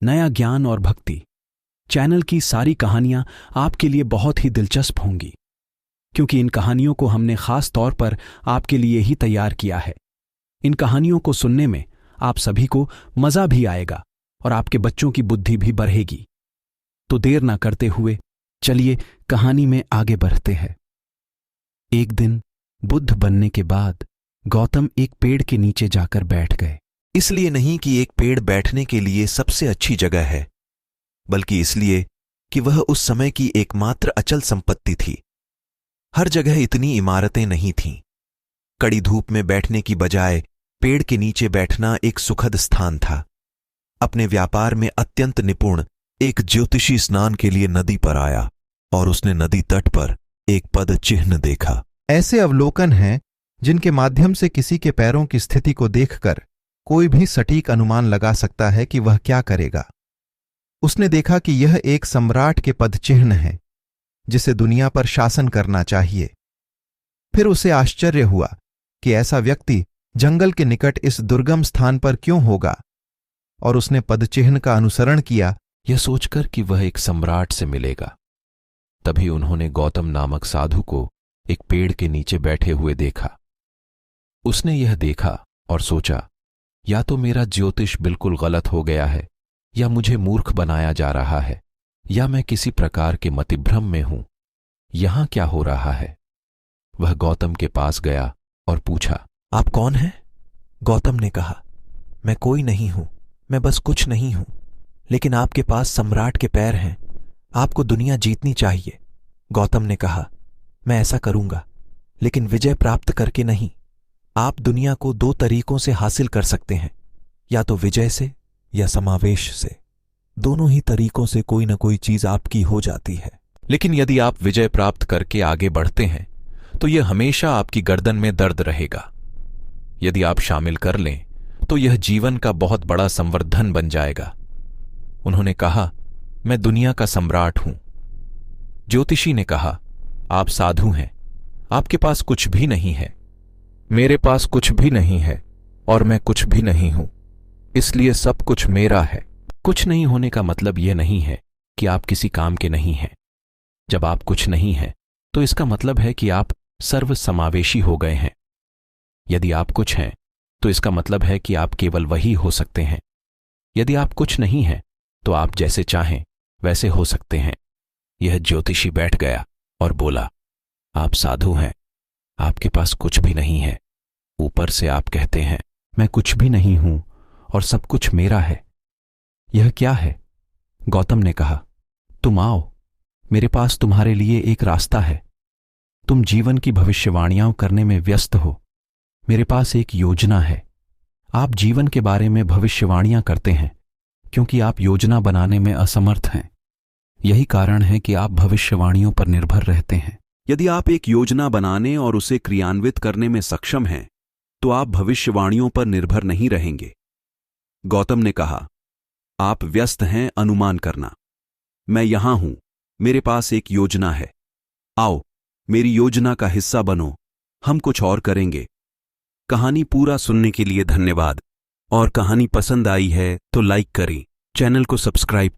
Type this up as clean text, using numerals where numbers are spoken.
नया ज्ञान और भक्ति। चैनल की सारी कहानियां आपके लिए बहुत ही दिलचस्प होंगी, क्योंकि इन कहानियों को हमने खास तौर पर आपके लिए ही तैयार किया है। इन कहानियों को सुनने में आप सभी को मजा भी आएगा और आपके बच्चों की बुद्धि भी बढ़ेगी। तो देर ना करते हुए चलिए कहानी में आगे बढ़ते हैं। एक दिन बुद्ध बनने के बाद गौतम एक पेड़ के नीचे जाकर बैठ गए। इसलिए नहीं कि एक पेड़ बैठने के लिए सबसे अच्छी जगह है, बल्कि इसलिए कि वह उस समय की एकमात्र अचल संपत्ति थी। हर जगह इतनी इमारतें नहीं थीं। कड़ी धूप में बैठने की बजाय पेड़ के नीचे बैठना एक सुखद स्थान था। अपने व्यापार में अत्यंत निपुण एक ज्योतिषी स्नान के लिए नदी पर आया और उसने नदी तट पर एक पद चिन्ह देखा। ऐसे अवलोकन हैं जिनके माध्यम से किसी के पैरों की स्थिति को देखकर कोई भी सटीक अनुमान लगा सकता है कि वह क्या करेगा। उसने देखा कि यह एक सम्राट के पद चिन्ह है जिसे दुनिया पर शासन करना चाहिए। फिर उसे आश्चर्य हुआ कि ऐसा व्यक्ति जंगल के निकट इस दुर्गम स्थान पर क्यों होगा, और उसने पद चिन्ह का अनुसरण किया, यह सोचकर कि वह एक सम्राट से मिलेगा। तभी उन्होंने गौतम नामक साधु को एक पेड़ के नीचे बैठे हुए देखा। उसने यह देखा और सोचा, या तो मेरा ज्योतिष बिल्कुल गलत हो गया है, या मुझे मूर्ख बनाया जा रहा है, या मैं किसी प्रकार के मतिभ्रम में हूं। यहां क्या हो रहा है? वह गौतम के पास गया और पूछा, आप कौन हैं? गौतम ने कहा, मैं कोई नहीं हूं, मैं बस कुछ नहीं हूं, लेकिन आपके पास सम्राट के पैर हैं। आपको दुनिया जीतनी चाहिए। गौतम ने कहा, मैं ऐसा करूंगा, लेकिन विजय प्राप्त करके नहीं। आप दुनिया को दो तरीकों से हासिल कर सकते हैं, या तो विजय से या समावेश से। दोनों ही तरीकों से कोई ना कोई चीज आपकी हो जाती है। लेकिन यदि आप विजय प्राप्त करके आगे बढ़ते हैं तो यह हमेशा आपकी गर्दन में दर्द रहेगा। यदि आप शामिल कर लें तो यह जीवन का बहुत बड़ा संवर्धन बन जाएगा। उन्होंने कहा, मैं दुनिया का सम्राट हूं। ज्योतिषी ने कहा, आप साधु हैं, आपके पास कुछ भी नहीं है। मेरे पास कुछ भी नहीं है और मैं कुछ भी नहीं हूं, इसलिए सब कुछ मेरा है। कुछ नहीं होने का मतलब यह नहीं है कि आप किसी काम के नहीं हैं। जब आप कुछ नहीं हैं तो इसका मतलब है कि आप सर्वसमावेशी हो गए हैं। यदि आप कुछ हैं तो इसका मतलब है कि आप केवल वही हो सकते हैं। यदि आप कुछ नहीं हैं तो आप जैसे चाहें वैसे हो सकते हैं। यह ज्योतिषी बैठ गया और बोला, आप साधु हैं, आपके पास कुछ भी नहीं है। ऊपर से आप कहते हैं मैं कुछ भी नहीं हूं और सब कुछ मेरा है। यह क्या है? गौतम ने कहा, तुम आओ, मेरे पास तुम्हारे लिए एक रास्ता है। तुम जीवन की भविष्यवाणियां करने में व्यस्त हो, मेरे पास एक योजना है। आप जीवन के बारे में भविष्यवाणियां करते हैं क्योंकि आप योजना बनाने में असमर्थ हैं। यही कारण है कि आप भविष्यवाणियों पर निर्भर रहते हैं। यदि आप एक योजना बनाने और उसे क्रियान्वित करने में सक्षम हैं, तो आप भविष्यवाणियों पर निर्भर नहीं रहेंगे। गौतम ने कहा, आप व्यस्त हैं अनुमान करना। मैं यहां हूं, मेरे पास एक योजना है। आओ, मेरी योजना का हिस्सा बनो, हम कुछ और करेंगे। कहानी पूरा सुनने के लिए धन्यवाद। और कहानी पसंद आई है तो लाइक करें, चैनल को सब्सक्राइब